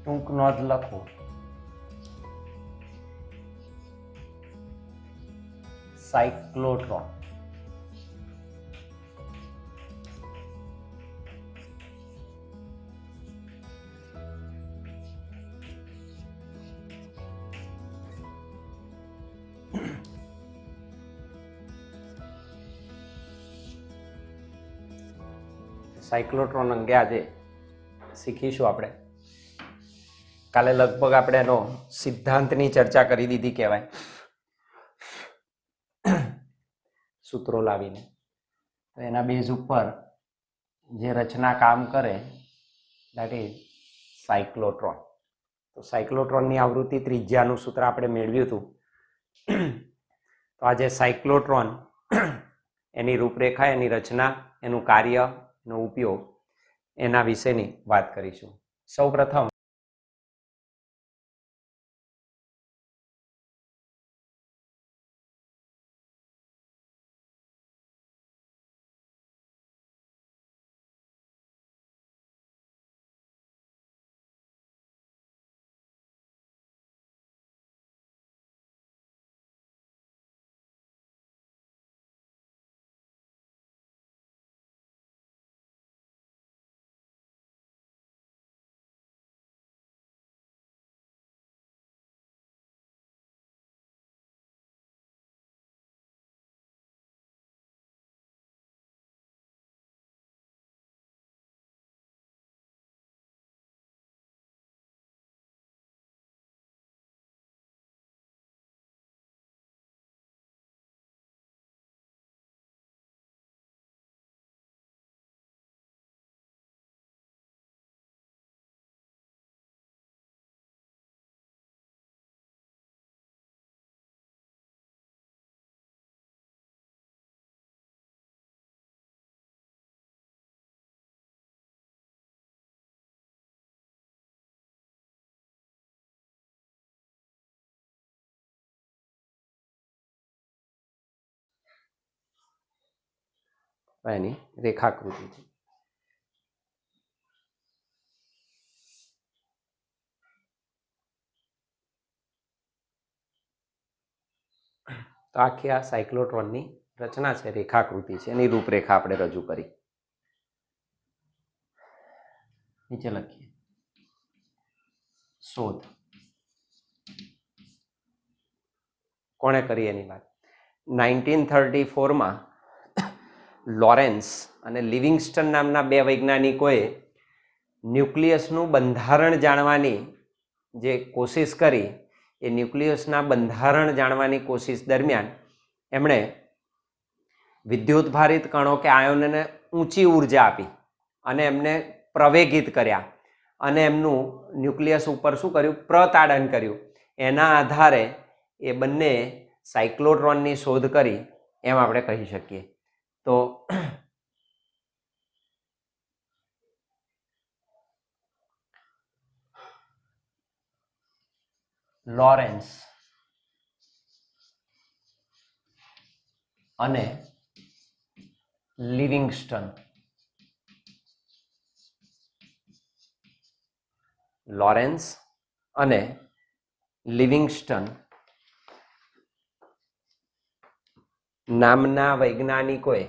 ટૂંક નોંધ લખો. સાયક્લોટ્રોન. સાયક્લોટ્રોન અંગે આજે શીખીશું આપણે. કાલે લગભગ આપણે એનો સિદ્ધાંતની ચર્ચા કરી દીધી કહેવાય, સૂત્રો લાવીને. તો એના બેઝ ઉપર જે રચના કામ કરે દેટ ઇઝ સાયક્લોટ્રોન. તો સાયક્લોટ્રોનની આવૃત્તિ ત્રિજ્યાનું સૂત્ર આપણે મેળવ્યું હતું. તો આજે સાયક્લોટ્રોન, એની રૂપરેખા, એની રચના, એનું કાર્ય, એનો ઉપયોગ, એના વિશેની વાત કરીશું. સૌ પ્રથમ એની રેખાકૃતિ છે. તો આખી આ સાયક્લોટ્રોનની રચના છે, રેખાકૃતિ છે, એની રૂપરેખા આપણે રજૂ કરી. નીચે લખીએ. શોધ કોણે કરી એની વાત? 1934માં લોરેન્સ અને લિવિંગસ્ટન નામના બે વૈજ્ઞાનિકોએ ન્યુક્લિયસનું બંધારણ જાણવાની જે કોશિશ કરી, એ ન્યુક્લિયસના બંધારણ જાણવાની કોશિશ દરમિયાન એમણે વિદ્યુતભારિત કણો કે આયોનને ઊંચી ઉર્જા આપી અને એમને પ્રવેગિત કર્યા અને એમનું ન્યુક્લિયસ ઉપર શું કર્યું? પ્રતાડન કર્યું. એના આધારે એ બંને સાયક્લોટ્રોનની શોધ કરી એમ આપણે કહી શકીએ. તો લોરેન્સ અને લિવિંગસ્ટન, લોરેન્સ અને લિવિંગસ્ટન નામના વૈજ્ઞાનિકોએ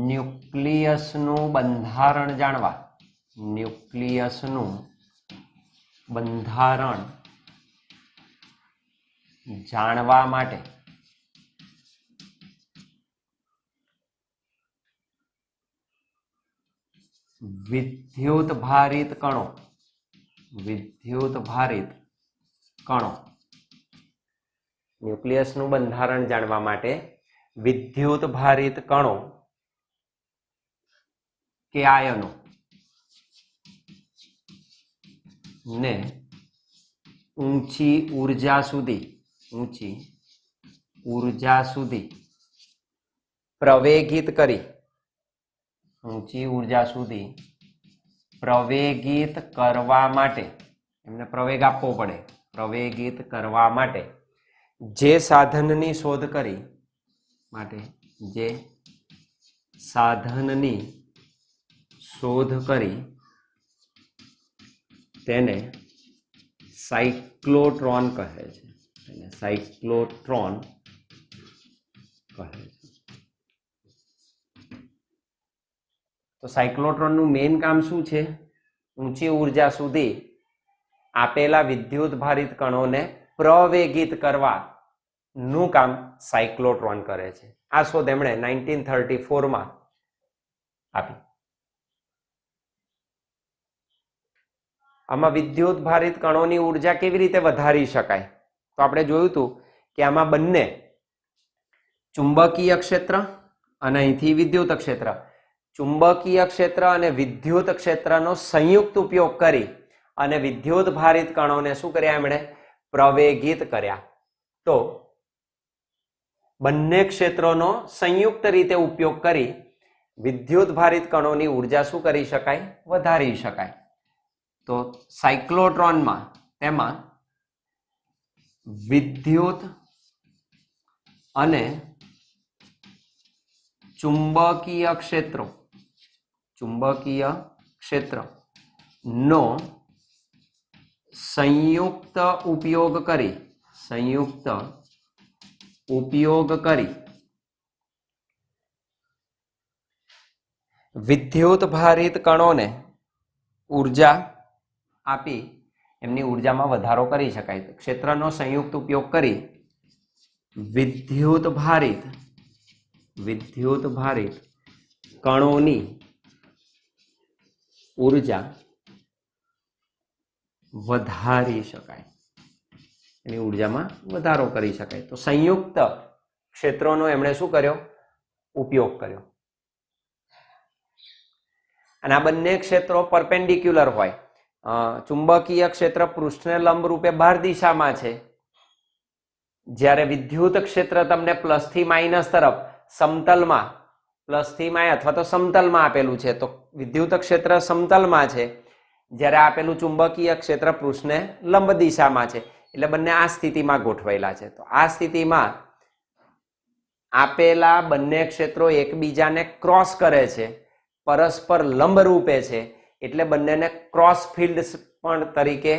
ન્યુક્લિયસનું બંધારણ જાણવા માટે વિદ્યુતભારિત કણો ન્યુક્લિયસનું બંધારણ જાણવા માટે વિદ્યુતભારિત કણો કે આયનો ને ઊંચી ઉર્જા સુધી પ્રવેગિત કરી, કરવા માટે એમને પ્રવેગ આપવો પડે. પ્રવેગિત કરવા માટે જે સાધનની શોધ કરી માટે જે સાધનની શોધ કરી તેને સાયક્લોટ્રોન કહે છે. એને સાયક્લોટ્રોન કહે છે. તો સાયક્લોટ્રોનનું મેઇન કામ શું છે? ઊંચી ઉર્જા સુધી આપેલા વિદ્યુત ભારિત કણોને પ્રવેગિત કરવાનું કામ સાયક્લોટ્રોન કરે છે. આ શોધ એમણે 1934માં આપી. આમાં વિદ્યુત ભારિત કણોની ઉર્જા કેવી રીતે વધારી શકાય? તો આપણે જોયું હતું કે આમાં બંને ચુંબકીય ક્ષેત્ર અને અહીંથી વિદ્યુત ક્ષેત્ર, ચુંબકીય ક્ષેત્ર અને વિદ્યુત ક્ષેત્રનો સંયુક્ત ઉપયોગ કરી અને વિદ્યુત ભારિત કણોને શું કર્યા? એમણે પ્રવેગિત કર્યા. તો બંને ક્ષેત્રોનો સંયુક્ત રીતે ઉપયોગ કરી વિદ્યુત ભારિત કણોની ઉર્જા શું કરી શકાય? વધારી શકાય. તો સાયક્લોટ્રોનમાં તેમાં વિદ્યુત અને ચુંબકીય ક્ષેત્રનો સંયુક્ત ઉપયોગ કરી વિદ્યુત ભારિત કણોને ઉર્જા આપી એમની ઉર્જામાં વધારો કરી શકાય. ક્ષેત્રનો સંયુક્ત ઉપયોગ કરી વિદ્યુત ભારિત કણોની ઉર્જા વધારી શકાય, એની ઉર્જામાં વધારો કરી શકાય. તો સંયુક્ત ક્ષેત્રોનો એમણે શું કર્યો? ઉપયોગ કર્યો. અને આ બંને ક્ષેત્રો પરપેન્ડિક્યુલર હોય. ચુંબકીય ક્ષેત્ર પૃષ્ઠને લંબ રૂપે બહાર દિશામાં છે, જ્યારે વિદ્યુત ક્ષેત્ર તમને પ્લસથી માઇનસ તરફ સમતલમાં, પ્લસથી માઇનસ અથવા તો સમતલમાં આપેલું છે. તો વિદ્યુત ક્ષેત્ર સમતલમાં છે, જ્યારે આપેલું ચુંબકીય ક્ષેત્ર પૃષ્ઠને લંબ દિશામાં છે. એટલે બંને આ સ્થિતિમાં ગોઠવાયેલા છે. તો આ સ્થિતિમાં આપેલા બંને ક્ષેત્રો એકબીજાને ક્રોસ કરે છે, પરસ્પર લંબ રૂપે છે. એટલે બંનેને ક્રોસ ફિલ્ડ પણ તરીકે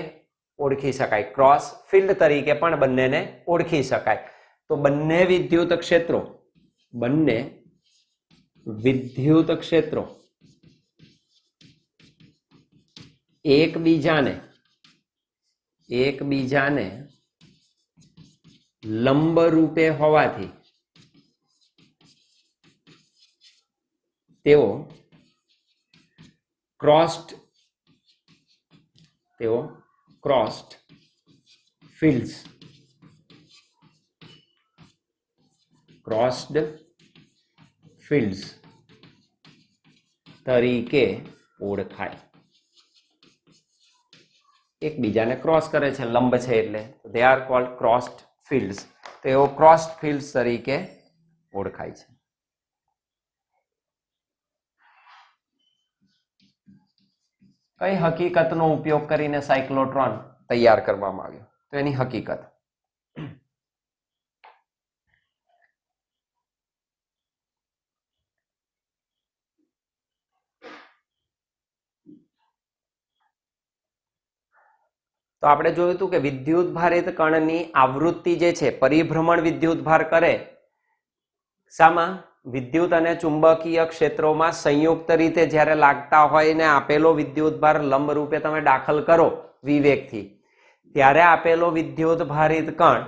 ઓળખી શકાય. ક્રોસ ફિલ્ડ તરીકે પણ બંનેને ઓળખી શકાય. તો બંને વિદ્યુત ક્ષેત્રો એકબીજાને લંબ રૂપે હોવાથી તેઓ ક્રોસ્ડ ફિલ્ડ્સ તરીકે ઓળખાય. એકબીજાને ક્રોસ કરે છે, લંબ છે, એટલે they are cold crossed fields. તેઓ ક્રોસ્ડ ફિલ્ડ્સ તરીકે ઓળખાય છે. કઈ હકીકતનો ઉપયોગ કરીને સાયક્લોટ્રોન તૈયાર કરવામાં આવ્યો? તો એની હકીકત. તો આપણે જોયું હતું કે વિદ્યુત ભારિત કણની આવૃત્તિ જે છે, પરિભ્રમણ વિદ્યુત ભાર કરે શામાં? વિદ્યુત અને ચુંબકીય ક્ષેત્રોમાં સંયુક્ત રીતે જ્યારે લાગતા હોય ને આપેલો વિદ્યુત ભાર લંબ રૂપે તમે દાખલ કરો વિવેકથી, ત્યારે આપેલો વિદ્યુત ભારિત કણ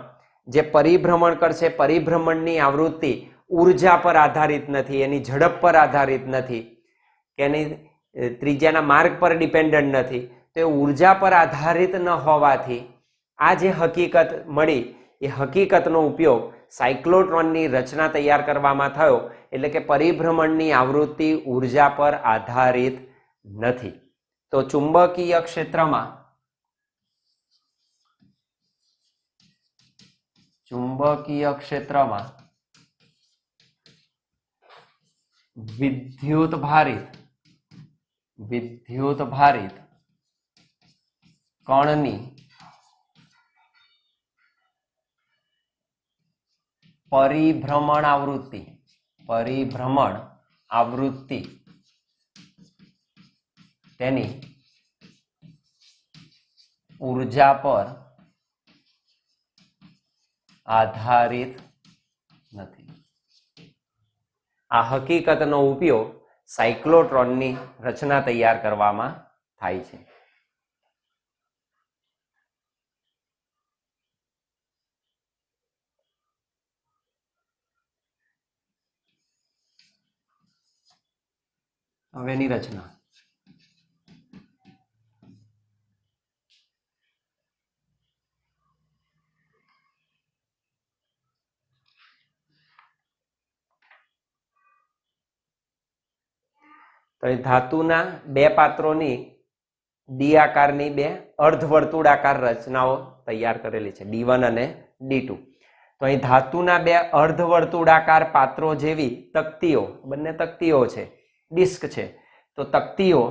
જે પરિભ્રમણ કરશે, પરિભ્રમણની આવૃત્તિ ઉર્જા પર આધારિત નથી, એની ઝડપ પર આધારિત નથી, કે એની ત્રિજ્યાના માર્ગ પર ડિપેન્ડન્ટ નથી. તો ઉર્જા પર આધારિત ન હોવાથી આ જે હકીકત મળી, એ હકીકતનો ઉપયોગ સાયક્લોટ્રોનની રચના તૈયાર કરવામાં થયો. એટલે કે પરિભ્રમણની આવૃત્તિ ઉર્જા પર આધારિત નથી. તો ચુંબકીય ક્ષેત્રમાં વિદ્યુત ભારિત કણની परिभ्रमण आवृत्ति, परिभ्रमण आवृत्ति तेनी ऊर्जा पर आधारित નથી। આ હકીકતનો ઉપયોગ સાયક્લોટ્રોનની રચના તૈયાર કરવામાં થાય છે। હવેની રચના તો એ ધાતુના બે પાત્રોની ડી આકારની બે અર્ધવર્તુળાકાર રચનાઓ તૈયાર કરેલી છે, D1 અને D2। તો અહીં ધાતુના બે અર્ધવર્તુળાકાર પાત્રો જેવી તક્તિઓ, બંને તક્તિઓ છે, ડિસ્ક છે, તો તક્તિઓ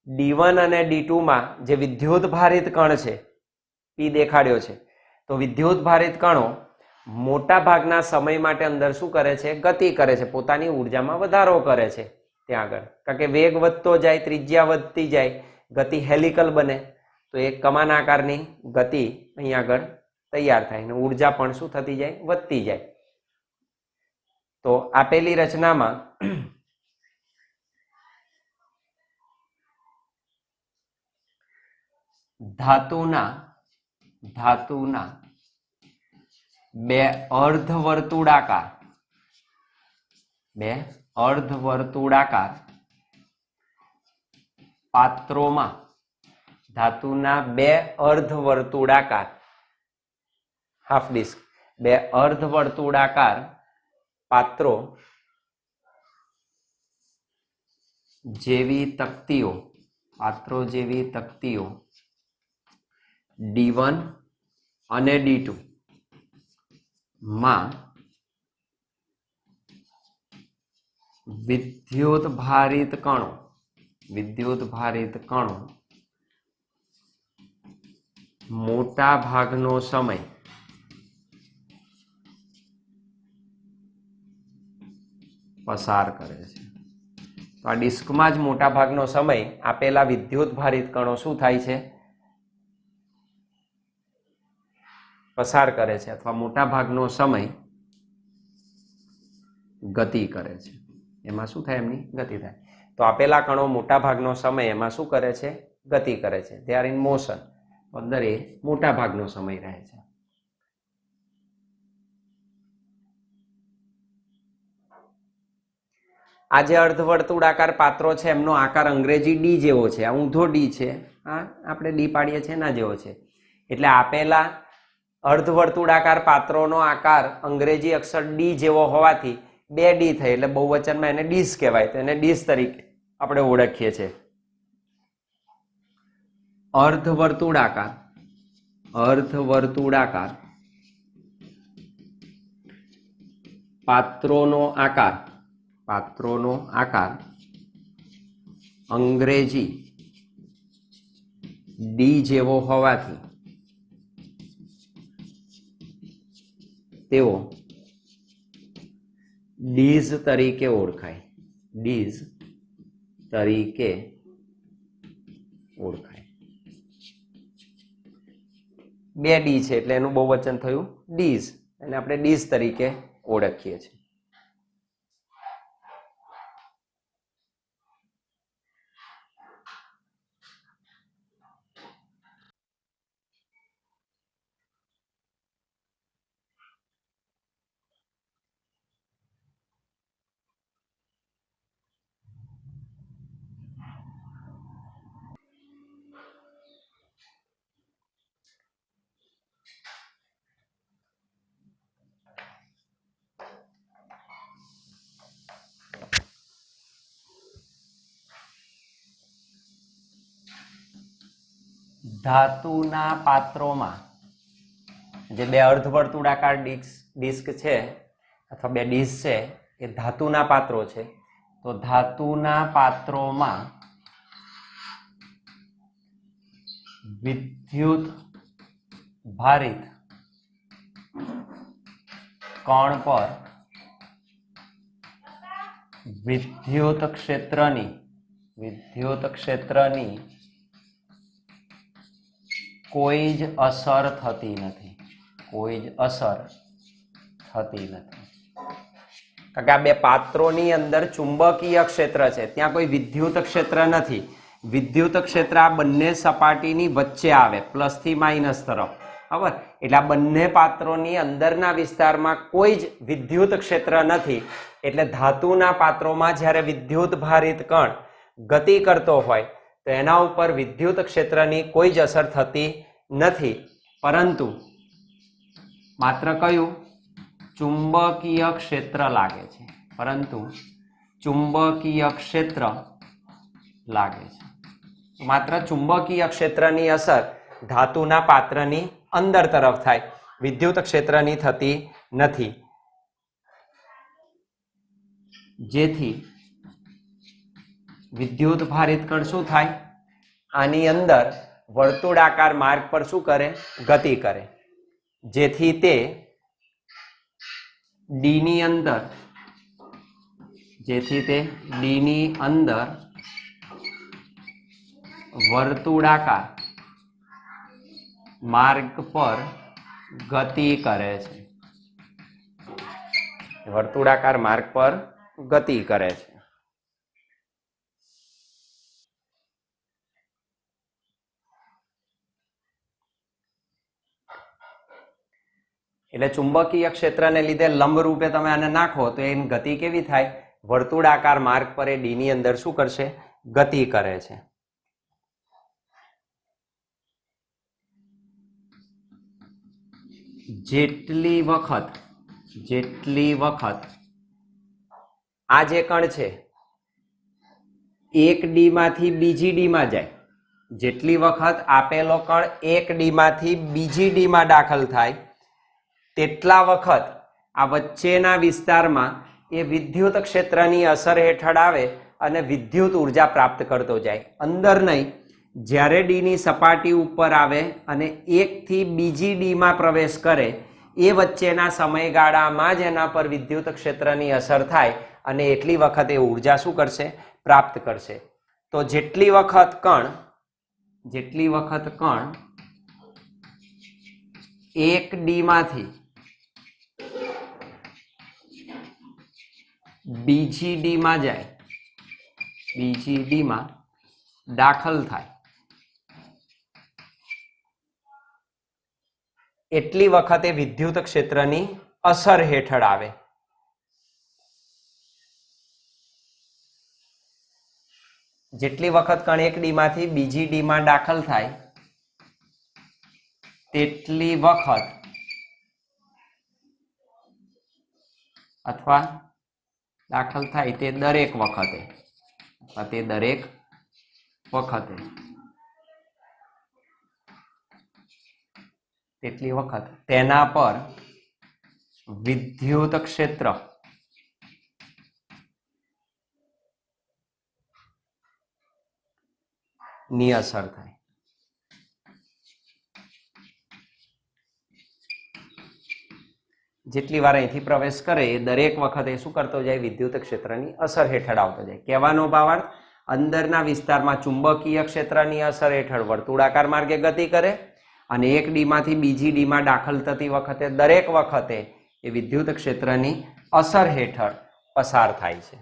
D1 અને D2 માં જે વિદ્યુત ભારિત કણ છે P દેખાડ્યો છે, તો વિદ્યુત ભારિત કણો મોટા ભાગના સમય માટે અંદર શું કરે છે? ગતિ કરે છે, પોતાની ઉર્જામાં વધારો કરે છે ત્યાં આગળ, કારણ કે વેગ વધતો જાય, ત્રિજ્યા વધતી જાય, ગતિ હેલિકલ બને, તો એક કમાન આકારની ગતિ અહીં આગળ તૈયાર થાય અને ઉર્જા પણ શું થતી જાય? વધતી જાય। તો આપેલી રચનામાં ધાતુના બે અર્ધવર્તુળાકાર પાત્રોમાં, ધાતુના બે અર્ધવર્તુળાકાર હાફ ડિસ્ક, બે અર્ધવર્તુળાકાર પાત્રો જેવી તક્તિઓ, D1 અને D2 માં વિદ્યુત ભારિત કણો મોટા ભાગનો સમય પસાર કરે છે। તો આ ડિસ્કમાં જ મોટા ભાગનો સમય આપેલા વિદ્યુત ભારિત કણો શું થાય છે? પસાર કરે છે, અથવા મોટા ભાગનો સમય ગતિ કરે છે। એમાં શું થાય? એમની ગતિ થાય। તો આપેલા કણો મોટા ભાગનો સમય એમાં શું કરે છે? ગતિ કરે છે, દે આર ઇન મોશન, અંદર એ મોટા ભાગનો સમય રહે છે। આ જે અર્ધવર્તુળાકાર પાત્રો છે એમનો આકાર અંગ્રેજી ડી જેવો છે, આ ઊંધો ડી છે, આ આપણે ડી પાડીએ છીએ એના જેવો છે, એટલે આપેલા અર્ધવર્તુળાકાર પાત્રોનો આકાર અંગ્રેજી અક્ષર ડી જેવો હોવાથી બે ડી થઈ, એટલે બહુવચનમાં એને ડીસ કહેવાય, તો એને ડીસ તરીકે આપણે ઓળખીએ છીએ। અર્ધવર્તુળાકાર પાત્રોનો આકાર અંગ્રેજી ડી જેવો હોવાથી તેઓ ડીઝ તરીકે ઓળખાય, બે ડી છે એટલે એનું બહુવચન થયું ડીઝ, અને આપણે ડીઝ તરીકે ઓળખીએ છીએ। ધાતુના પાત્રોમાં જે બે અર્ધવર્તુળાકાર ડિસ્ક છે અથવા બે ડીશ છે એ ધાતુના પાત્રો છે, તો ધાતુના પાત્રોમાં વિદ્યુત ભારિત કણ પર વિદ્યુત ક્ષેત્રની કોઈ જ અસર થતી નથી. કારણ કે આ બે પાત્રોની અંદર ચુંબકીય ક્ષેત્ર છે, ત્યાં કોઈ વિદ્યુત ક્ષેત્ર નથી. વિદ્યુત ક્ષેત્ર આ બંને સપાટીની વચ્ચે આવે, પ્લસ થી માઇનસ તરફ. બરાબર? એટલે આ બંને પાત્રોની અંદરના વિસ્તારમાં કોઈ જ વિદ્યુત ક્ષેત્ર નથી. એટલે ધાતુના પાત્રોમાં જ્યારે વિદ્યુત ભારિત કણ ગતિ કરતો હોય તો એના ઉપર વિદ્યુત ક્ષેત્રની કોઈ જ અસર થતી નથી, પરંતુ માત્ર કયું ચુંબકીય ક્ષેત્ર લાગે છે. માત્ર ચુંબકીય ક્ષેત્રની અસર ધાતુના પાત્રની અંદર તરફ થાય, વિદ્યુત ક્ષેત્રની થતી નથી. જેથી વિદ્યુત ભારિત કણ શું થાય? આની અંદર વર્તુળાકાર માર્ગ પર શું કરે? ગતિ કરે. જેથી તે ડી ની અંદર વર્તુળાકાર માર્ગ પર ગતિ કરે છે. એટલે ચુંબકીય ક્ષેત્રને લીધે લંબ રૂપે તમે આને નાખો તો એની ગતિ કેવી થાય? વર્તુળાકાર માર્ગ પર એ ડી ની અંદર શું કરશે? ગતિ કરે છે. જેટલી વખત આ જે કણ છે એક ડી માંથી બીજી ડી માં જાય, જેટલી વખત આપેલો કણ એક ડી માંથી બીજી ડી માં દાખલ થાય તેટલા વખત આ વચ્ચેના વિસ્તારમાં એ વિદ્યુત ક્ષેત્રની અસર હેઠળ આવે અને વિદ્યુત ઉર્જા પ્રાપ્ત કરતો જાય. અંદર નહીં, જ્યારે ડી ની સપાટી ઉપર આવે અને એકથી બીજી ડી માં પ્રવેશ કરે એ વચ્ચેના સમયગાળામાં જ એના પર વિદ્યુત ક્ષેત્રની અસર થાય અને એટલી વખત એ ઉર્જા શું કરશે? પ્રાપ્ત કરશે. તો જેટલી વખત કણ એક ડી માંથી બીજી ડી માં જાય, બીજી ડી માં દાખલ થાય, એટલી વખતે વિદ્યુત ક્ષેત્રની અસર હેઠળ આવે. જેટલી વખત કણ એક ડી માંથી બીજી ડી માં દાખલ થાય તેટલી વખત અથવા દાખલ થાય તે દરેક વખતે તેટલી વખત તેના પર વિદ્યુત ક્ષેત્ર ની અસર થાય. જેટલી વાર અહીંથી પ્રવેશ કરે એ દરેક વખતે શું કરતો જાય? વિદ્યુત ક્ષેત્રની અસર હેઠળ આવતો જાય. કહેવાનો ભાવાર્થ, અંદરના વિસ્તારમાં ચુંબકીય ક્ષેત્રની અસર હેઠળ વર્તુળાકાર માર્ગે ગતિ કરે અને એક ડી માંથી બીજી ડી માં દાખલ થતી વખતે દરેક વખતે એ વિદ્યુત ક્ષેત્રની અસર હેઠળ પસાર થાય છે.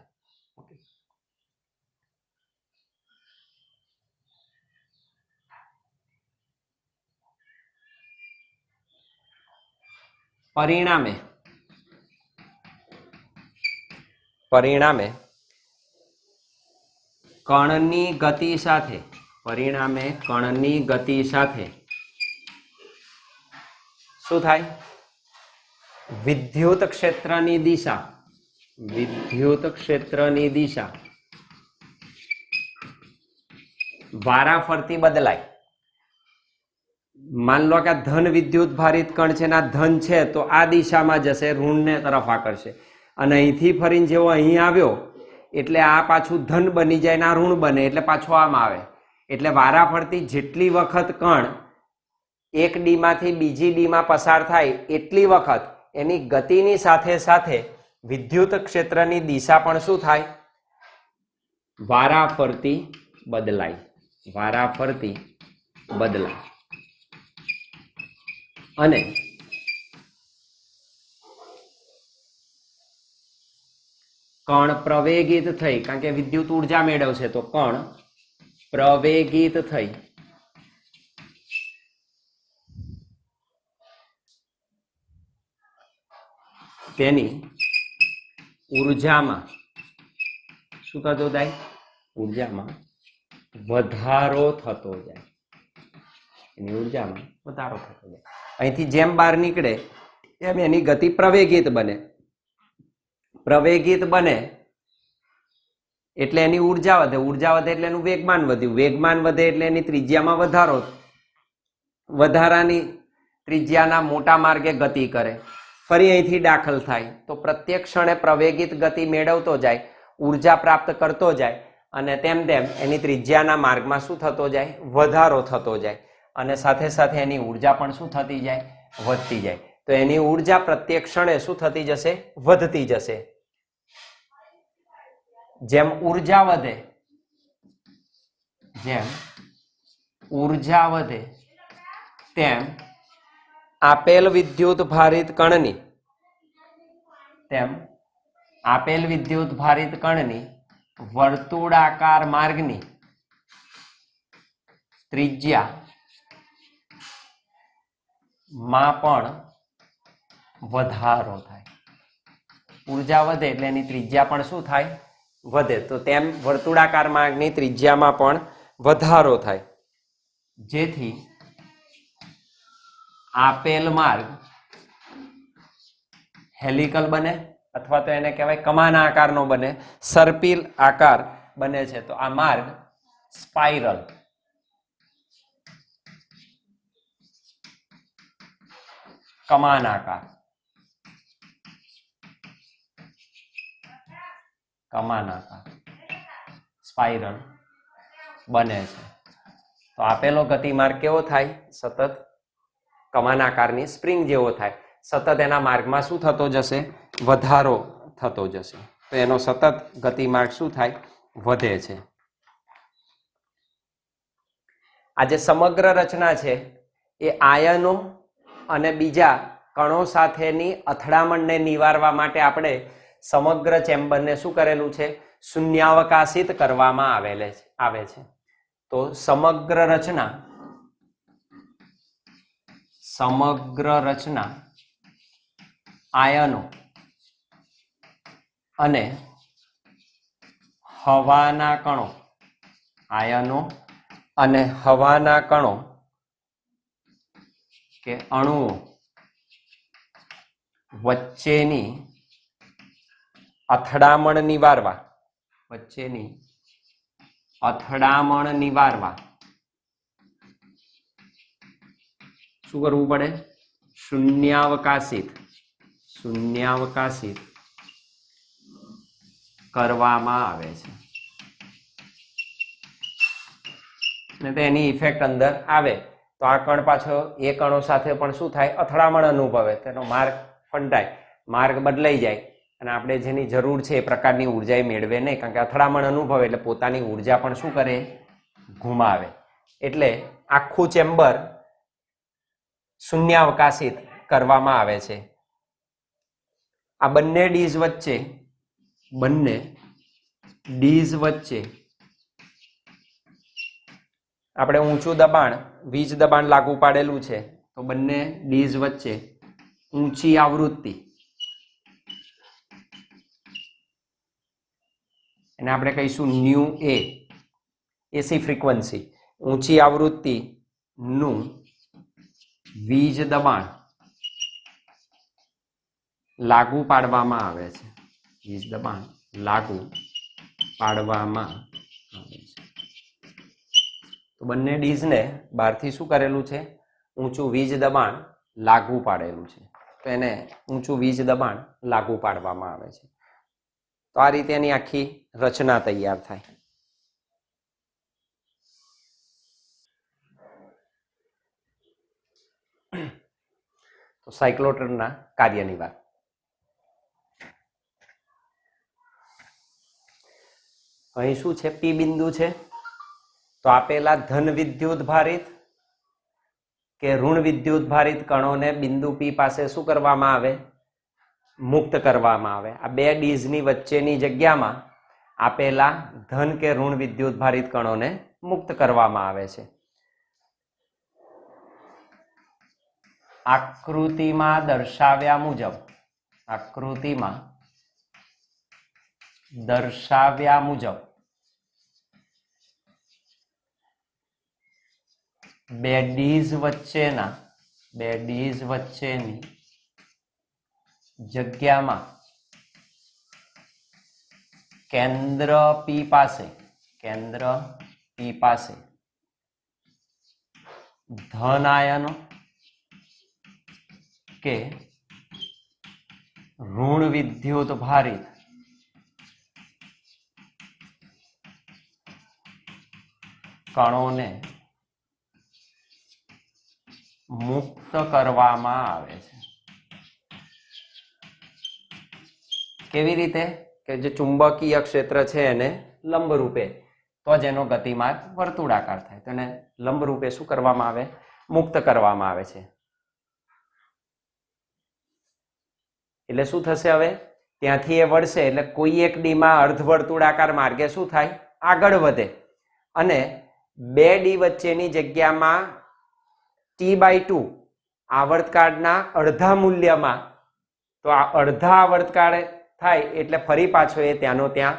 પરિણામે કણની ગતિ સાથે શું થાય? વિદ્યુત ક્ષેત્રની દિશા વારાફરતી બદલાય. માન લો કે ધન વિદ્યુત ભારિત કણ છે, ના ધન છે તો આ દિશામાં જશે, ઋણને તરફ આકર્ષે, અને અહીંથી ફરીને જેવો અહીં આવ્યો એટલે આ પાછું ધન બની જાય ને આ ઋણ બને એટલે પાછું આમ આવે. એટલે વારાફરતી જેટલી વખત કણ એક ડી માંથી બીજી ડી માં પસાર થાય એટલી વખત એની ગતિની સાથે સાથે વિદ્યુત ક્ષેત્રની દિશા પણ શું થાય? વારાફરતી બદલાય. વારાફરતી બદલાય. અને કણ પ્રવેગિત થઈ, કારણ કે વિદ્યુત ઉર્જા મેળવશે તો કણ પ્રવેગિત થઈ તેની ઉર્જામાં શું થતું જાય? ઉર્જામાં વધારો થતો જાય. એની ઉર્જામાં વધારો થતો જાય. અહીંથી જેમ બહાર નીકળે એમ એની ગતિ પ્રવેગિત બને. પ્રવેગિત બને એટલે એની ઉર્જા વધે. ઉર્જા વધે એટલે એનું વેગમાન વધ્યું. વેગમાન વધે એટલે એની ત્રિજ્યામાં વધારો. વધારાની ત્રિજ્યાના મોટા માર્ગે ગતિ કરે. ફરી અહીંથી દાખલ થાય તો પ્રત્યેક ક્ષણે પ્રવેગિત ગતિ મેળવતો જાય, ઉર્જા પ્રાપ્ત કરતો જાય અને તેમ તેમ એની ત્રિજ્યાના માર્ગમાં શું થતો જાય? વધારો થતો જાય. અને સાથે સાથે એની ઉર્જા પણ શું થતી જાય? વધતી જાય. તો એની ઉર્જા પ્રત્યેક ક્ષણે શું થતી જશે? વધતી જશે. જેમ ઉર્જા વધે, જેમ ઉર્જા વધે તેમ આપેલ વિદ્યુત ભારિત કણની વર્તુળાકાર માર્ગની ત્રિજ્યા માં પણ વધારો થાય. ઉર્જા વધે એટલે એની ત્રિજ્યા પણ શું થાય? વધે. તો તેમ વર્તુળાકાર માર્ગની ત્રિજ્યામાં પણ વધારો થાય. જેથી આપેલ માર્ગ હેલિકલ બને અથવા તો એને કહેવાય કમાન આકારનો બને, સર્પિલ આકાર બને છે. તો આ માર્ગ સ્પાઇરલ કમાન આકાર સ્પાઇરલ બને છે. તો આપેલો ગતિમાર્ગ કેવો થાય? સતત કમાન આકારની સ્પ્રિંગ જેવો થાય. સતત એના માર્ગમાં શું થતો જશે? વધારો થતો જશે. તો એનો સતત ગતિમાર્ગ શું થાય? વધે છે. આ જે સમગ્ર રચના છે એ આયનો અને બીજા કણો સાથેની અથડામણને નિવારવા માટે આપણે સમગ્ર ચેમ્બરને શું કરેલું છે? શૂન્યાવકાશિત કરવામાં આવે છે. તો સમગ્ર રચના આયનો અને હવાના કણો કે અણુઓ વચ્ચેની અથડામણ નિવારવા શું કરવું પડે? શૂન્યાવકાશિત કરવામાં આવે છે. ને તેની ઇફેક્ટ અંદર આવે તો આ કણ પાછો એ કણો સાથે પણ શું થાય? અથડામણ અનુભવે. તેનો માર્ગ ફંટાય, માર્ગ બદલાઈ જાય અને આપણે જેની જરૂર છે એ પ્રકારની ઉર્જા એ મેળવે નહીં. કારણ કે અથડામણ અનુભવે એટલે પોતાની ઉર્જા પણ શું કરે? ગુમાવે. એટલે આખું ચેમ્બર શૂન્યાવકાશિત કરવામાં આવે છે. આ બંને ડીઝ વચ્ચે આપણે ઊંચું દબાણ, વીજ દબાણ લાગુ પાડેલું છે. તો બંને ડીઝ વચ્ચે ઊંચી આવૃત્તિ, એને આપણે કહીશું ન્યુ એ, એસી ફ્રીક્વન્સી, ઊંચી આવૃત્તિનું વીજ દબાણ લાગુ પાડવામાં આવે છે. તો બંને ડીઝને બહારથી શું કરેલું છે? ઊંચું વીજ દબાણ લાગુ પાડેલું છે. તો એને ઊંચું વીજ દબાણ લાગુ પાડવામાં આવે છે. તો આ રીતે એની આખી રચના તૈયાર થાય. તો સાયક્લોટ્રોનના કાર્યની વાત. અહીં શું છે? પી બિંદુ છે. તો આપેલા ધન વિદ્યુત ભારિત કે ઋણ વિદ્યુત ભારિત કણોને બિંદુ પી પાસે શું કરવામાં આવે? મુક્ત કરવામાં આવે. આ બે ડીઝની વચ્ચેની જગ્યામાં આપેલા ધન કે ઋણ વિદ્યુત ભારિત કણોને મુક્ત કરવામાં આવે છે. આકૃતિમાં દર્શાવ્યા મુજબ બે ડીઝ વચ્ચેની જગ્યામાં કેન્દ્ર પી પાસે ધન આયનો કે ઋણ વિદ્યુત ભારિત કણોને મુક્ત કરવામાં આવે છે. કેવી રીતે? કે જે ચુંબકીય ક્ષેત્ર છે એને લંબ રૂપે, તો જ એનો ગતિમાર્ગ વર્તુળાકાર થાય. તો એને લંબ રૂપે શું કરવામાં આવે? મુક્ત કરવામાં આવે છે. એટલે શું થશે? હવે ત્યાંથી એ વળશે એટલે કોઈ એક ડીમાં અર્ધવર્તુળાકાર માર્ગે શું થાય? આગળ વધે અને બે ડી વચ્ચેની જગ્યામાં T/2 આવર્તકાળના અડધા મૂલ્યમાં, તો આ અડધા આવર્તકાળ થાય એટલે ફરી પાછો એ ત્યાંનો ત્યાં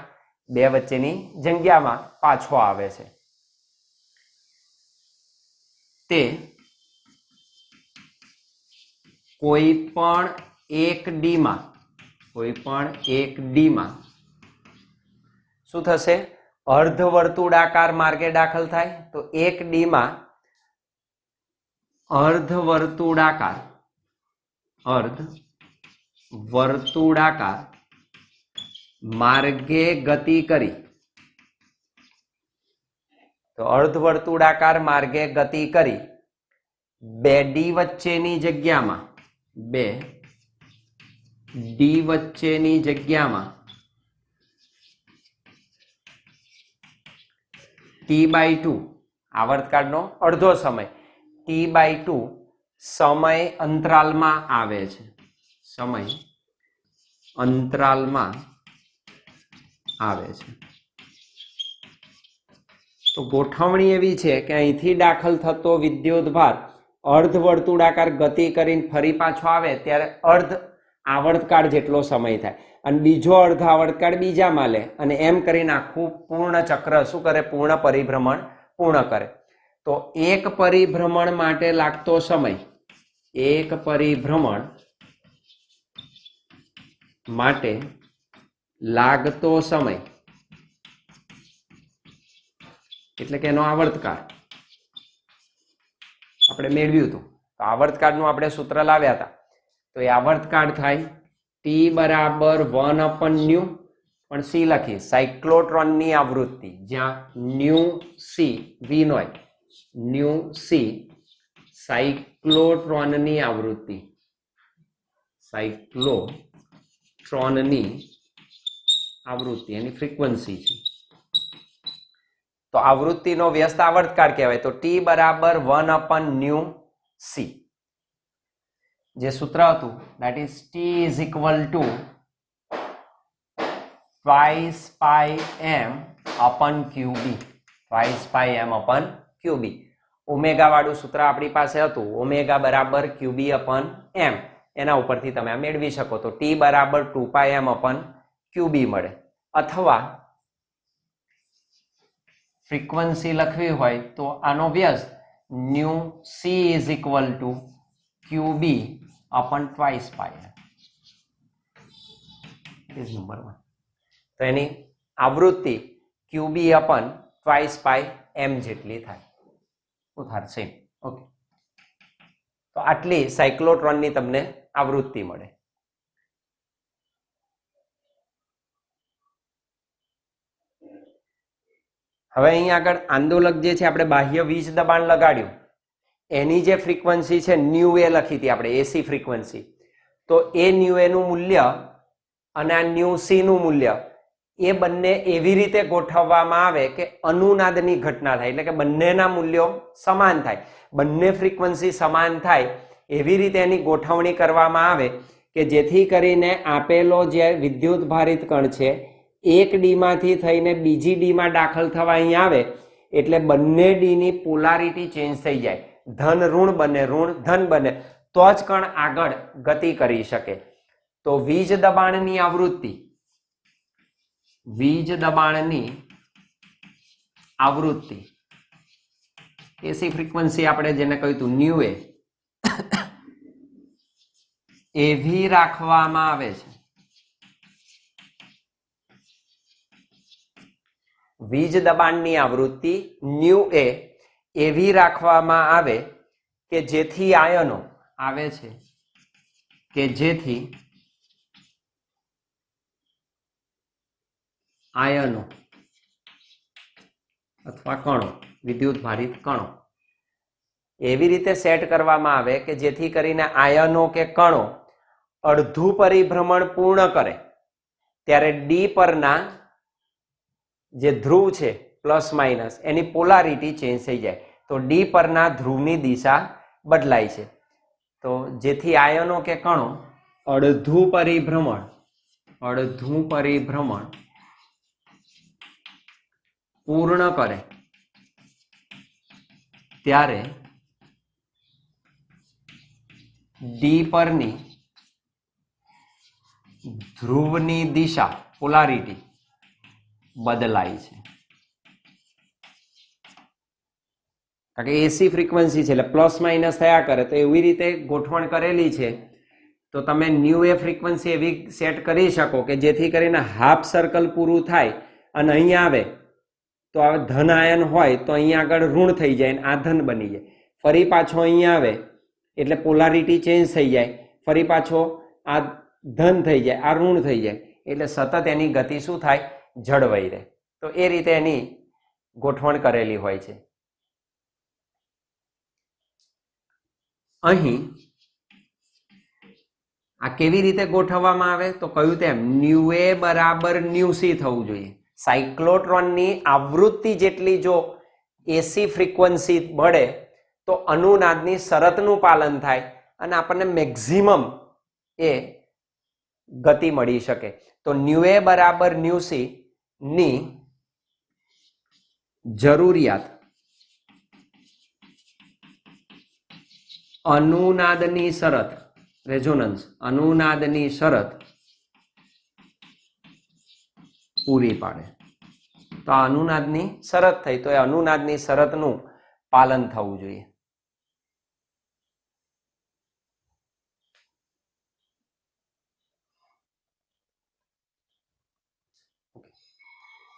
બે વચ્ચેની જગ્યામાં પાછો આવે છે. તે કોઈ પણ એક ડીમાં શું થશે? અર્ધવર્તુળાકાર માર્ગે દાખલ થાય. તો એક ડીમાં અર્ધવર્તુળાકાર માર્ગે ગતિ કરી. તો અર્ધવર્તુળાકાર માર્ગે ગતિ કરી બે ડી વચ્ચેની જગ્યામાં T/2 આવર્તકાળનો અડધો સમય T/2 સમય અંતરાલમાં આવે છે. તો ગોઠવણી એવી છે કે અહીંથી દાખલ થતો વિદ્યુત ભાર અર્ધવર્તુળાકાર ગતિ કરીને ફરી પાછો આવે ત્યારે અર્ધ આવર્તકાળ જેટલો સમય થાય અને બીજો અર્ધ આવર્તકાળ બીજામાં લે અને એમ કરીને આખું પૂર્ણ ચક્ર શું કરે? પૂર્ણ પરિભ્રમણ પૂર્ણ કરે. તો એક પરિભ્રમણ માટે લાગતો સમય એટલે કે એનો આવર્તકાળ આપણે મેળવ્યું હતું. તો આવર્તકાળનું આપણે સૂત્ર લાવ્યા હતા. તો એ આવર્તકાળ થાય T બરાબર 1/ν, પણ સી લખી સાયક્લોટ્રોનની આવૃત્તિ, જ્યાં ν/c સાયક્લોટ્રોનની આવૃત્તિ એની ફ્રીક્વન્સી છે. તો આવૃત્તિનો વ્યસ્ત આવર્તકાળ કહેવાય. તો T બરાબર 1/ν/c. જે સૂત્ર હતું that is T is equal to twice pi m upon qb. Omega વાળું સૂત્ર આપણી પાસે હતું, ઓમેગા બરાબર qb/m. એના ઉપરથી તમે આ મેળવી શકો. તો T બરાબર 2πm/qb મળે. અથવા ફ્રીક્વન્સી લખવી હોય તો આનો વ્યસ્ત ν/c is equal to qb/2 pi. It is number 1. તો એની આવૃત્તિ qb/2 pi m જેટલી થાય. સેમ. ઓકે. તો આટલી સાયક્લોટ્રોનની તમને આવૃત્તિ મળે. હવે અહીં આગળ આંદોલક જે છે આપણે બાહ્ય વીજ દબાણ લગાડ્યું એની જે ફ્રીક્વન્સી છે ન્યુ એ લખી હતી આપણે એસી ફ્રીક્વન્સી, તો એ ન્યુ એનું મૂલ્ય અને આ ન્યુ સી નું મૂલ્ય એ બંને એવી રીતે ગોઠવવામાં આવે કે અનુનાદની ઘટના થાય, એટલે કે બંનેના મૂલ્યો સમાન થાય, બંને ફ્રીક્વન્સી સમાન થાય એવી રીતે એની ગોઠવણી કરવામાં આવે કે જેથી કરીને આપેલો જે વિદ્યુત ભારિત કણ છે એક ડી માંથી થઈને બીજી ડી માં દાખલ થવા અહીં આવે એટલે બંને ડી ની પોલારિટી ચેન્જ થઈ જાય, ધન ઋણ બને, ઋણ ધન બને, તો જ કણ આગળ ગતિ કરી શકે. તો વીજ દબાણની આવૃત્તિ, વીજ દબાણની આવૃત્તિ એસી ફ્રીક્વન્સી આપણે જેને કહ્યું હતું ન્યુ એ એવી રાખવામાં આવે છે, વીજ દબાણની આવૃત્તિ ન્યુ એ એવી રાખવામાં આવે કે જેથી આયનો આવે છે કે જેથી આયનો અથવા કણો, વિદ્યુત ભારિત કણો એવી રીતે સેટ કરવામાં આવે કે જેથી કરીને આયનો કે કણો અડધું પરિભ્રમણ પૂર્ણ કરે ત્યારે ડી પરના જે ધ્રુવ છે પ્લસ માઇનસ એની પોલારિટી ચેન્જ થઈ જાય, તો ડી પરના ધ્રુવની દિશા બદલાય છે. તો જેથી આયનો કે કણો અડધું પરિભ્રમણ પૂર્ણ કરે ત્યારે ડી પરની ધ્રુવની દિશા પોલારિટી બદલાય છે. કારણ કે એસી ફ્રીક્વન્સી છે એટલે પ્લસ માઇનસ થયા કરે, તો એવી રીતે ગોઠવણ કરેલી છે તો તમે ન્યુ એ ફ્રીક્વન્સી એવી સેટ કરી શકો કે જેથી કરીને હાફ સર્કલ પૂરું થાય અને અહીંયા આવે તો આ ધન આયન હોય તો અહીંયા આગળ ઋણ થઈ જાય અને આ ધન બની જાય, ફરી પાછો અહીંયા આવે એટલે પોલારિટી ચેન્જ થઈ જાય, ફરી પાછો આ ધન થઈ જાય, આ ઋણ થઈ જાય, એટલે સતત એની ગતિ શું થાય, જળવાઈ રહે. તો એ રીતે એની ગોઠવણ કરેલી હોય છે. અહીં આ કેવી રીતે ગોઠવવામાં આવે તો કહ્યું તેમ ન્યુ એ બરાબર ન્યુ સી થવું જોઈએ. સાયક્લોટ્રોનની આવૃત્તિ જેટલી જો એસી ફ્રીક્વન્સી મળે તો અનુનાદની શરતનું પાલન થાય અને આપણને મેક્સિમમ એ ગતિ મળી શકે. તો ન્યુ એ બરાબર ન્યુ સી ની જરૂરિયાત અનુનાદની શરત, રેઝોનન્સ અનુનાદની શરત પૂરી પાડે. તો આ અનુનાદની શરત થઈ, તો એ અનુનાદની શરતનું પાલન થવું જોઈએ.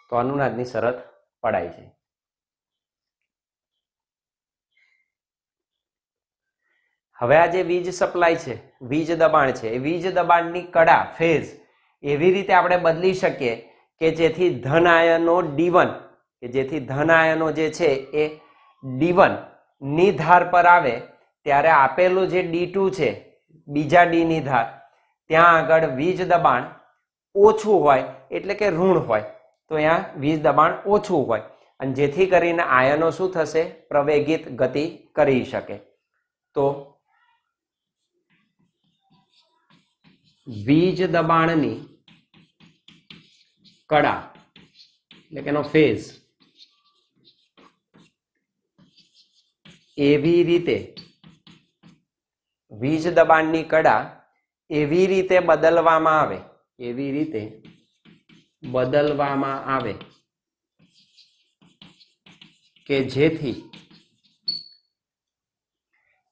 તો અનુનાદની શરત પડાય છે. હવે આ જે વીજ સપ્લાય છે, વીજ દબાણ છે, એ વીજ દબાણની કડા ફેઝ એવી રીતે આપણે બદલી શકીએ કે જેથી ધન આયનો D1 કે જેથી ધન આયનો જે છે એ D1 ની ધાર પર આવે ત્યારે આપેલું જે D2 છે બીજા D ની ધાર ત્યાં આગળ વીજ દબાણ ઓછું હોય એટલે કે ઋણ હોય, તો અહીંયા વીજ દબાણ ઓછું હોય અને જેથી કરીને આયનો શું થશે, પ્રવેગિત ગતિ કરી શકે. તો વીજ દબાણની કડા એટલે કે એનો ફેઝ એવી રીતે વીજ દબાણની કડા એવી રીતે બદલવામાં આવે, એવી રીતે બદલવામાં આવે કે જેથી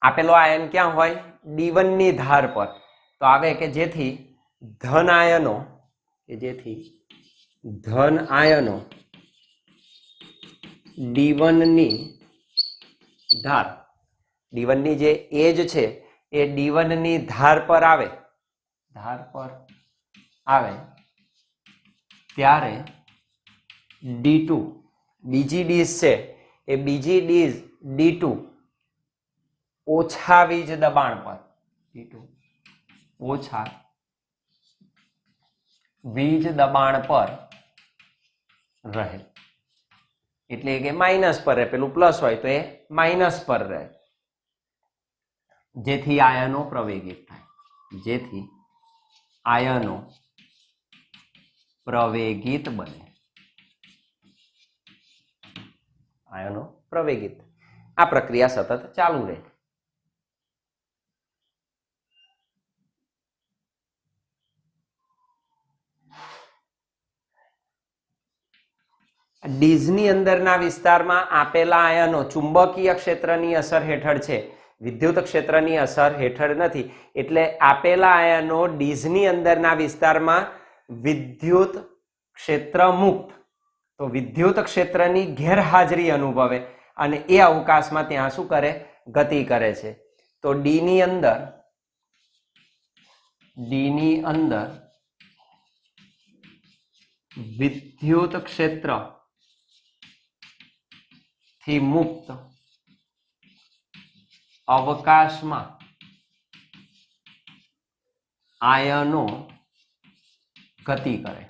આપેલો આયન ક્યાં હોય, D1 ની ધાર પર, તો આવે કે જેથી ધન આયનો D1 ની ધાર, D1 ની જે એજ છે એ D1 ની ધાર પર આવે ત્યારે D2 બીજી ડીશ છે એ બીજી ડીશ D2 ઓછા વીજ દબાણ પર T2 ઓછા વીજ દબાણ પર રહે, એટલે કે માઇનસ પર રહે, પેલું પ્લસ હોય તો એ માઇનસ પર રહે, જેથી આયનો પ્રવેગિત થાય, જેથી આયનો પ્રવેગિત બને, આયનો પ્રવેગિત, આ પ્રક્રિયા સતત ચાલુ રહે. ડીઝની અંદરના વિસ્તારમાં આપેલા આયનો ચુંબકીય ક્ષેત્રની અસર હેઠળ છે, વિદ્યુત ક્ષેત્રની અસર હેઠળ નથી, એટલે આપેલા આયનો ડીઝની અંદરના વિસ્તારમાં વિદ્યુત ક્ષેત્ર મુક્ત, તો વિદ્યુત ક્ષેત્રની ગેરહાજરી અનુભવે અને એ અવકાશમાં ત્યાં શું કરે, ગતિ કરે છે. તો ડી ની અંદર વિદ્યુત ક્ષેત્ર થી મુક્ત અવકાશમાં આયનો ગતિ કરે.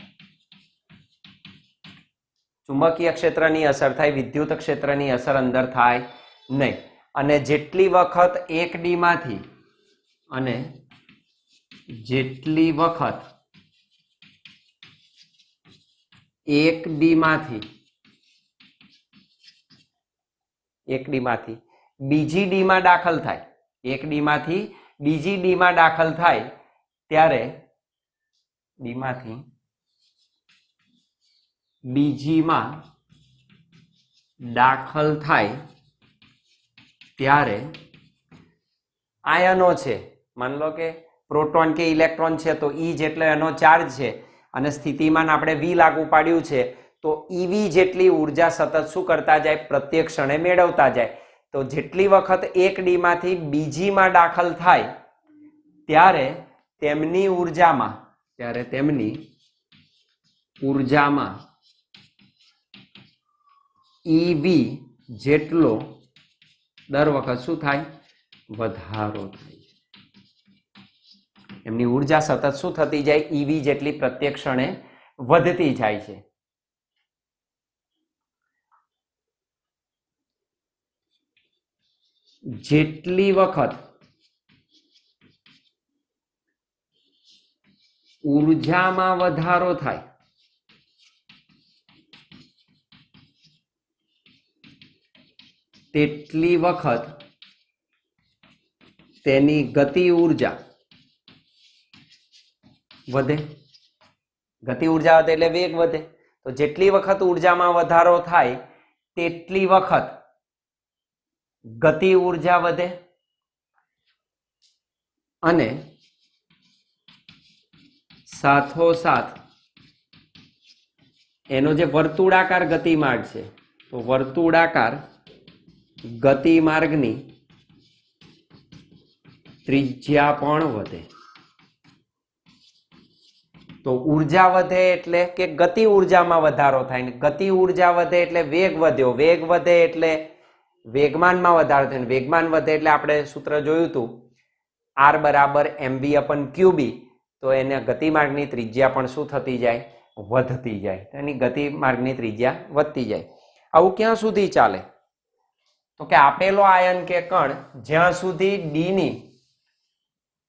ચુંબકીય ક્ષેત્રની અસર થાય, વિદ્યુત ક્ષેત્રની અસર અંદર થાય નહીં. અને જેટલી વખત 1D માંથી અને જેટલી વખત 1D માંથી બીજી D માં દાખલ થાય, 1D માંથી બીજી D માં દાખલ થાય, ત્યારે D માંથી બીજીમાં દાખલ થાય ત્યારે આયનો છે, માન લો કે પ્રોટોન કે ઇલેક્ટ્રોન છે, તો E જેટલો એનો ચાર્જ છે અને સ્થિતિમાન આપણે V લાગુ પાડ્યું છે, તો EV જેટલી ઉર્જા સતત શું કરતા જાય, પ્રત્યેક ક્ષણે મેળવતા જાય. તો જેટલી વખત 1D માંથી બીજીમાં દાખલ થાય ત્યારે તેમની ઉર્જામાં EV જેટલો દર વખત શું થાય, વધારો થાય. એમની ઉર્જા સતત શું થતી જાય, EV જેટલી પ્રત્યેક ક્ષણે વધતી જાય છે. જેટલી વખત ઉર્જામાં વધારો થાય તેટલી વખત તેની ગતિ ઉર્જા વધે. ગતિ ઉર્જા વધે એટલે વેગ વધે. તો જેટલી વખત ઉર્જામાં વધારો થાય તેટલી વખત ગતિ ઉર્જા વધે અને સાથોસાથ એનો જે વર્તુળાકાર ગતિમાર્ગ છે, તો વર્તુળાકાર ગતિમાર્ગની ત્રિજ્યા પણ વધે. તો ઉર્જા વધે એટલે કે ગતિ ઉર્જામાં વધારો થાય, ને ગતિ ઉર્જા વધે એટલે વેગ વધ્યો, વેગ વધે એટલે વેગમાનમાં વધારો થાય, વેગમાન વધે એટલે આપણે સૂત્ર જોયું હતું R બરાબર mv/qb, તો એને ગતિમાર્ગની ત્રિજ્યા પણ શું થતી જાય, વધતી જાય. એની ગતિમાર્ગની ત્રિજ્યા વધતી જાય. આવું ક્યાં સુધી ચાલે, તો કે આપેલો આયન કે કણ જ્યાં સુધી ડી ની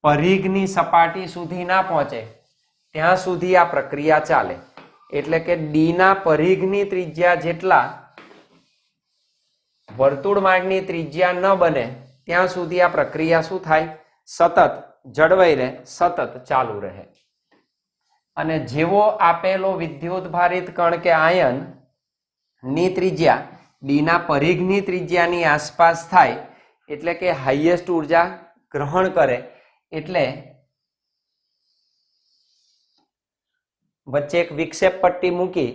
પરિઘની સપાટી સુધી ના પહોંચે ત્યાં સુધી આ પ્રક્રિયા ચાલે. એટલે કે ડી ના પરિઘની ત્રિજ્યા જેટલા વર્તુળ માર્ગની ત્રિજ્યા ન બને ત્યાં સુધી આ પ્રક્રિયા શું થાય, સતત જળવાઈ રહે, સતત ચાલુ રહે. અને જેવો આપેલો વિદ્યુત ભારિત કણ કે આયન ની ત્રિજ્યા ડી ના પરિઘની ત્રિજ્યાની આસપાસ થાય, એટલે કે હાઈએસ્ટ ઉર્જા ગ્રહણ કરે, એટલે વચ્ચે એક વિક્ષેપ પટ્ટી મૂકી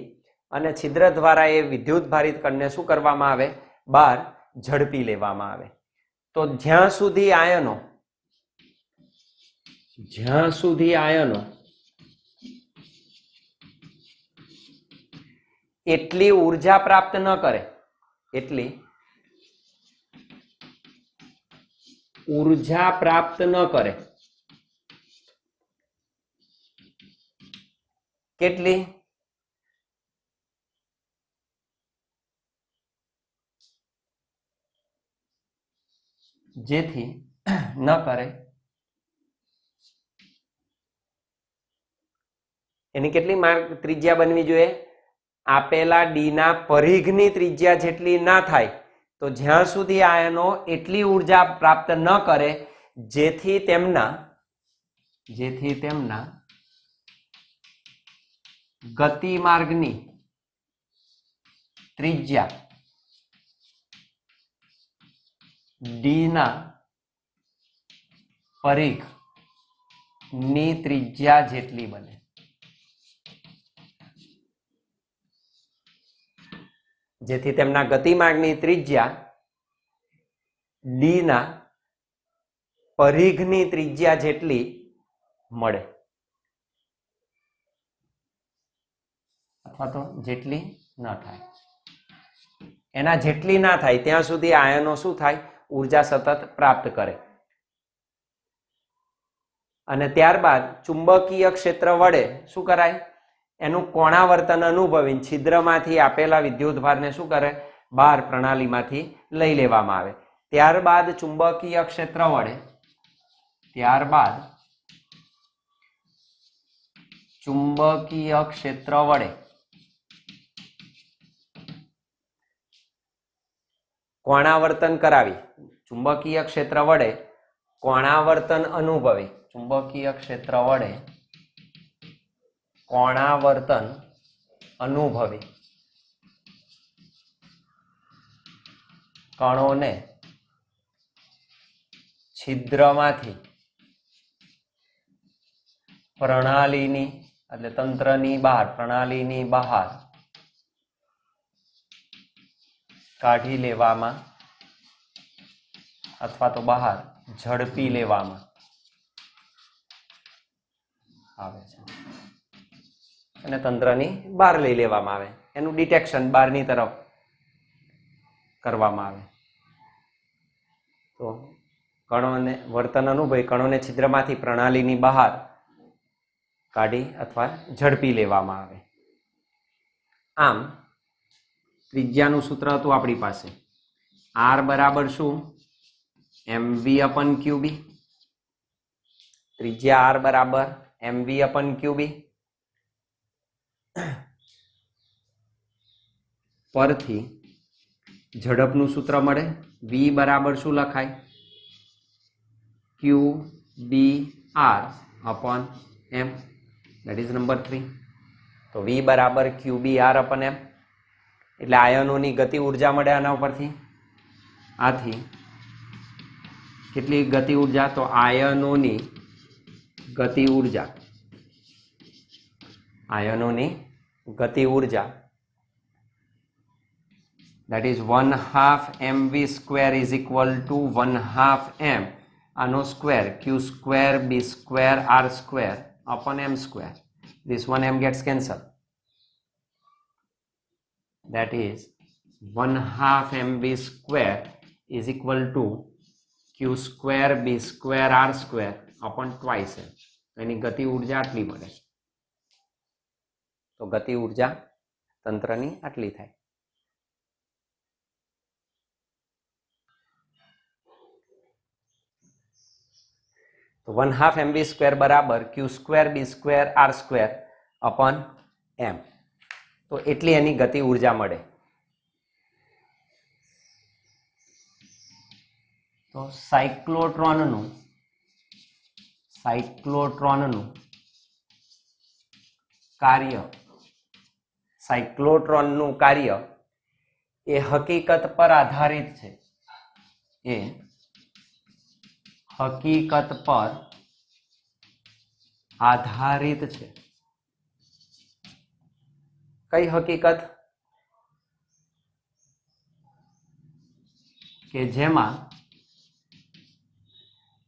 અને છિદ્ર દ્વારા એ વિદ્યુત ભારિત કણને શું કરવામાં આવે, બહાર ઝડપી લેવામાં આવે. તો જ્યાં સુધી આયનો એટલી ઉર્જા પ્રાપ્ત ન કરે, એટલી ऊर्जा प्राप्त न करे કેટલી જેથી ન કરે એની કેટલી માર્ક ત્રિજ્યા બનવી જોઈએ આપેલા ડી ના પરિઘની ત્રિજ્યા જેટલી ના થાય તો જ્યાં સુધી આયનો એટલી ઊર્જા પ્રાપ્ત ન કરે જેથી તેમના ગતિમાર્ગની ત્રિજ્યા ડી ના પરિઘ ની ત્રિજ્યા જેટલી બને જેથી તેમના ગતિમાર્ગની ત્રિજ્યા ડી ના પરિઘની ત્રિજ્યા જેટલી મળે અથવા તો જેટલી ન થાય એના જેટલી ના થાય ત્યાં સુધી આયનો શું થાય ઊર્જા સતત પ્રાપ્ત કરે અને ત્યારબાદ ચુંબકીય ક્ષેત્ર વડે શું કરાય એનું કોણાવર્તન અનુભવી છિદ્રમાંથી આપેલા વિદ્યુતભારને શું કરે બહાર પ્રણાલીમાંથી લઈ લેવામાં આવે ત્યારબાદ ચુંબકીય ક્ષેત્ર વડે કોણાવર્તન કરાવી ચુંબકીય ક્ષેત્ર વડે કોણાવર્તન અનુભવી ચુંબકીય ક્ષેત્ર વડે કોણાવર્તન અનુભવી કણોને છિદ્રમાંથી પ્રણાલીની એટલે તંત્રની બહાર પ્રણાલીની બહાર કાઢી લેવામાં અથવા તો બહાર ઝડપી લેવામાં આવે છે અને તંત્રની બહાર લઈ લેવામાં આવે એનું ડિટેક્શન બહારની તરફ કરવામાં આવે તો કણોને વર્તન અનુભવી કણોને છિદ્રમાંથી પ્રણાલીની બહાર કાઢી અથવા ઝડપી લેવામાં આવે આમ ત્રિજ્યાનું સૂત્ર હતું આપણી પાસે આર બરાબર શું mv upon qb ત્રિજ્યા આર બરાબર mv upon qb પરથી ઝડપનું સૂત્ર મળે v બરાબર શું લખાય qbr upon m that is number 3 તો v બરાબર qbr upon m એટલે આયનોની ગતિ ઉર્જા મળે આના ઉપરથી આથી કેટલી ગતિ ઉર્જા તો આયનોની ગતિ ઉર્જા that is 1/2 mv square is equal to 1/2 m આનો square q square b square r square upon m square this one m gets cancelled that is 1/2 mv square is equal to q square b square r square upon twice m એની ગતિ ઉર્જા આટલી મળે તો ગતિ ઉર્જા તંત્રની આટલી થાય તો 1/2 mv square બરાબર q square b square r square upon m તો એટલી એની ગતિ ઉર્જા મળે તો સાયક્લોટ્રોનનું કાર્ય એ હકીકત પર આધારિત છે કઈ હકીકત કે જેમાં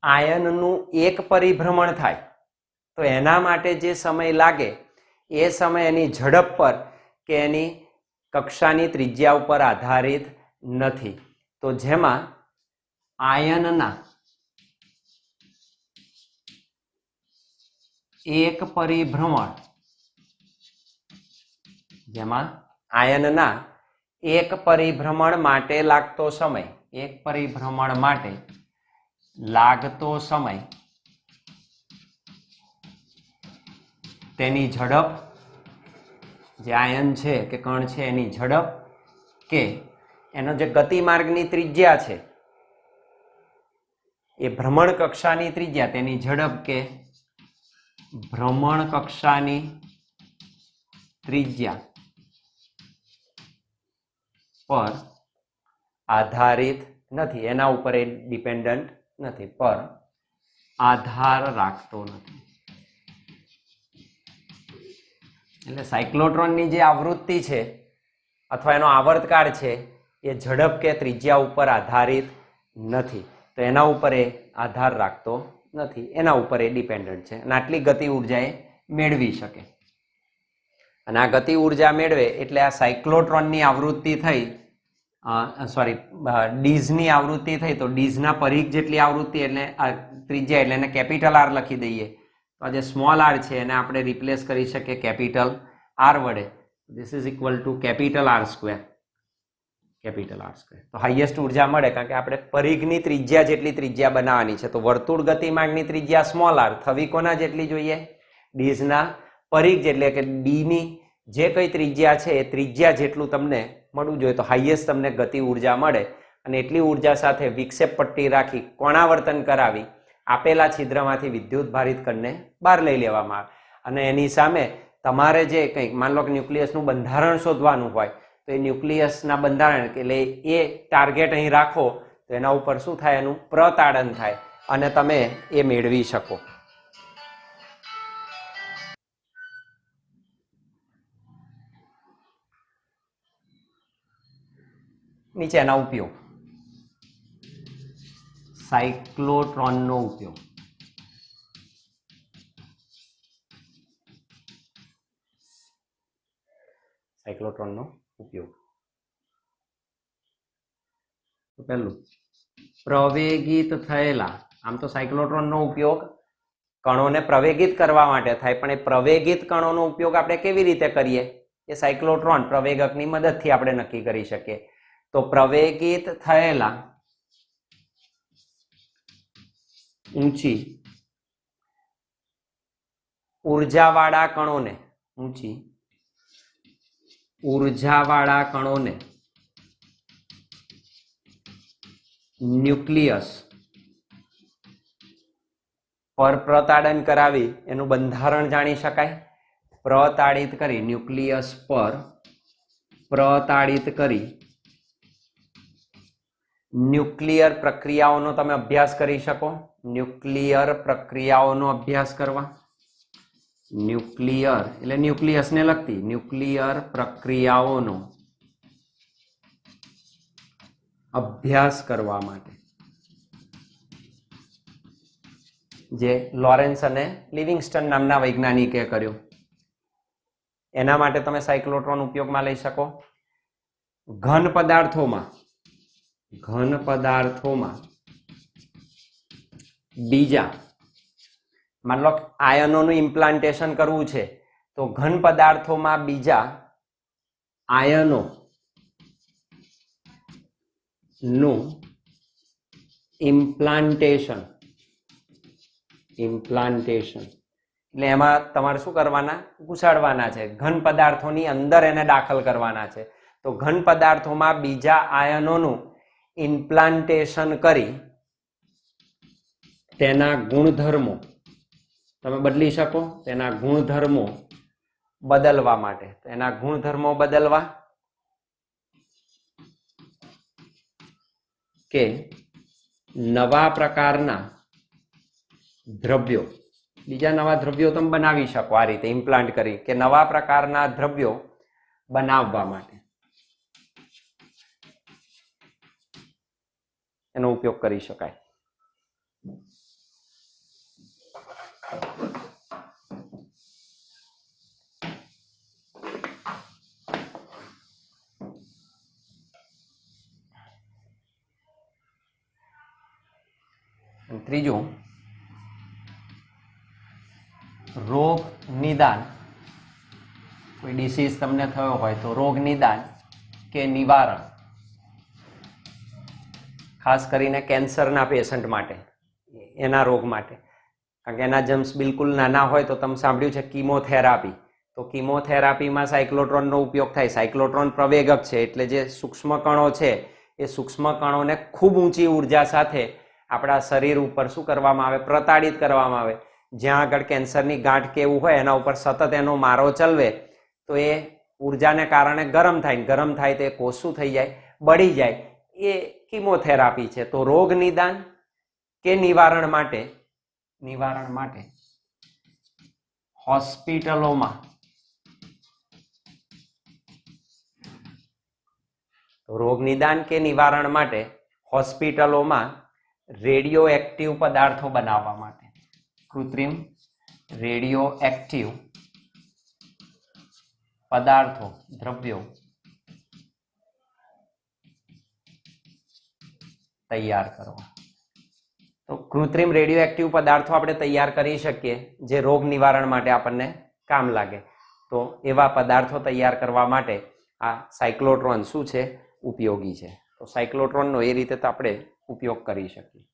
આયનનું એક પરિભ્રમણ થાય તો એના માટે જે સમય લાગે એ સમય એની ઝડપ પર કે એની કક્ષાની ત્રિજ્યા ઉપર આધારિત નથી તો જેમાં આયનના એક પરિભ્રમણ જેમાં આયનના એક પરિભ્રમણ માટે લાગતો સમય, એક પરિભ્રમણ માટે લાગતો સમય તેની ઝડપ, જે આયન છે કે કણ છે એની ઝડપ કે એનો જે ગતિમાર્ગની ત્રિજ્યા છે એ ભ્રમણ કક્ષાની ત્રિજ્યા, તેની ઝડપ કે ભ્રમણ કક્ષાની ત્રિજ્યા પર આધારિત નથી, એના ઉપર એ ડિપેન્ડન્ટ નથી, પર આધાર રાખતો નથી. એટલે સાયક્લોટ્રોનની જે આવૃત્તિ છે અથવા એનો આવર્તકાળ છે એ ઝડપ કે ત્રિજ્યા ઉપર આધારિત નથી, તો એના ઉપર એ આધાર રાખતો નથી, એના ઉપર એ ડિપેન્ડન્ટ છે અને આટલી ગતિ ઉર્જા એ મેળવી શકે. અને આ ગતિ ઉર્જા મેળવે એટલે આ સાયક્લોટ્રોનની આવૃત્તિ થઈ, ડીઝની આવૃત્તિ થઈ, તો ડીઝના પરિઘ જેટલી આવૃત્તિ એટલે ત્રિજ્યા એટલે એને કેપિટલ આર લખી દઈએ, તો આ જે સ્મોલ આર છે એને આપણે રિપ્લેસ કરી શકીએ કેપિટલ આર વડે. This is equal to capital R square, capital R square. તો હાઈએસ્ટ ઉર્જા મળે કારણ કે આપણે પરિઘની ત્રિજ્યા જેટલી ત્રિજ્યા બનાવવાની છે, તો વર્તુળ ગતિમાર્ગની ત્રિજ્યા સ્મોલ આર, થવી કોના જેટલી જોઈએ? ડીઝના પરિઘ જેટલી, કે ડીની જે કઈ ત્રિજ્યા છે એ ત્રિજ્યા જેટલું તમને મળવું જોઈએ, તો હાઈએસ્ટ તમને ગતિ ઉર્જા મળે. અને એટલી ઉર્જા સાથે વિક્ષેપ પટ્ટી રાખી કોણાવર્તન કરાવી આપેલા છિદ્રમાંથી વિદ્યુત ભારિત કણને બહાર લઈ લેવામાં આવે. અને એની સામે તમારે જે કંઈક માન લો કે ન્યુક્લિયસનું બંધારણ શોધવાનું હોય, તો એ ન્યુક્લિયસના બંધારણ એટલે એ ટાર્ગેટ અહીં રાખો તો એના ઉપર શું થાય? એનું પ્રતાડન થાય અને તમે એ મેળવી શકો. નીચેના ઉપયોગ. સાયક્લોટ્રોનનો ઉપયોગ. સાયક્લોટ્રોનનો ઉપયોગ. તો પહેલું, પ્રવેગિત થયેલા, આમ તો સાયક્લોટ્રોનનો ઉપયોગ કણોને પ્રવેગિત કરવા માટે થાય, પણ એ પ્રવેગિત કણોનો ઉપયોગ આપણે કેવી રીતે કરીએ એ સાયક્લોટ્રોન પ્રવેગકની મદદથી આપણે નક્કી કરી શકીએ. તો પ્રવેગિત થયેલા ઊંચી ઉર્જાવાળા કણોને, ઊંચી ઉર્જાવાળા કણોને ન્યુક્લિયસ પર પ્રતાડન કરાવી એનું બંધારણ જાણી શકાય. પ્રતાડિત કરી, ન્યુક્લિયસ પર પ્રતાડિત કરી ન્યુક્લિયર પ્રક્રિયાઓનો તમે અભ્યાસ કરી શકો. ન્યુક્લિયર પ્રક્રિયાઓનો અભ્યાસ કરવા, ન્યુક્લિયર એટલે ન્યુક્લિયસને લગતી ન્યુક્લિયર પ્રક્રિયાઓનો અભ્યાસ કરવા માટે, જે લોરેન્સ અને લિવિંગસ્ટન નામના વૈજ્ઞાનિકે કર્યું, એના માટે તમે સાયક્લોટ્રોન ઉપયોગમાં લઈ શકો. ઘન પદાર્થોમાં બીજા, માન લો આયનોનું ઇમ્પ્લાન્ટેશન કરવું છે, તો ઘન પદાર્થોમાં બીજા આયનો નું ઇમ્પ્લાન્ટેશન એટલે એમાં તમારે શું કરવાના? ઘુસાડવાના છે, ઘન પદાર્થોની અંદર એને દાખલ કરવાના છે. તો ઘન પદાર્થોમાં બીજા આયનોનું ઇમ્પ્લાન્ટેશન કરી તેના ગુણધર્મો તમે બદલી શકો. તેના ગુણધર્મો બદલવા માટે, એના ગુણધર્મો બદલવા કે નવા પ્રકારના દ્રવ્યો, બીજા નવા દ્રવ્યો તમે બનાવી શકો આ રીતે ઇમ્પ્લાન્ટ કરી, કે નવા પ્રકારના દ્રવ્યો બનાવવા માટે એનો ઉપયોગ કરી શકાય. ત્રીજું, ρ નિદાન, કોઈ ડિસીઝ તમને થયો હોય તો રોગ નિદાન કે નિવારણ, ખાસ કરીને કેન્સરના પેશન્ટ માટે, એના રોગ માટે, કારણ કે એના જમ્સ બિલકુલ નાના હોય તો તમે સાંભળ્યું છે કીમોથેરાપી, તો કીમોથેરાપીમાં સાયક્લોટ્રોનનો ઉપયોગ થાય. સાયક્લોટ્રોન પ્રવેગક છે એટલે જે સૂક્ષ્મ કણો છે એ સૂક્ષ્મ કણોને ખૂબ ઊંચી ઉર્જા સાથે આપણા શરીર ઉપર શું કરવામાં આવે, પ્રતાડિત કરવામાં આવે. જ્યાં આગળ કેન્સરની ગાંઠ કેવું હોય એના ઉપર સતત એનો મારો ચલવે તો એ ઉર્જાને કારણે ગરમ થાય, ગરમ થાય તો એ કોષ શું થઈ જાય, બળી જાય. એ કીમોથેરાપી છે. તો રોગ નિદાન કે નિવારણ માટે હોસ્પિટલોમાં, રોગ નિદાન કે નિવારણ માટે હોસ્પિટલોમાં રેડિયો એક્ટિવ પદાર્થો બનાવવા માટે, કૃત્રિમ રેડિયો એક્ટિવ પદાર્થો, દ્રવ્યો તૈયાર કરવા. તો કૃત્રિમ રેડિયો એક્ટિવ પદાર્થો આપણે તૈયાર કરી શકીએ જે રોગ નિવારણ માટે આપણને કામ લાગે. તો એવા પદાર્થો તૈયાર કરવા માટે આ સાયક્લોટ્રોન શું છે, ઉપયોગી છે. તો સાયક્લોટ્રોનનો એ રીતે તો આપણે ઉપયોગ કરી શકીએ.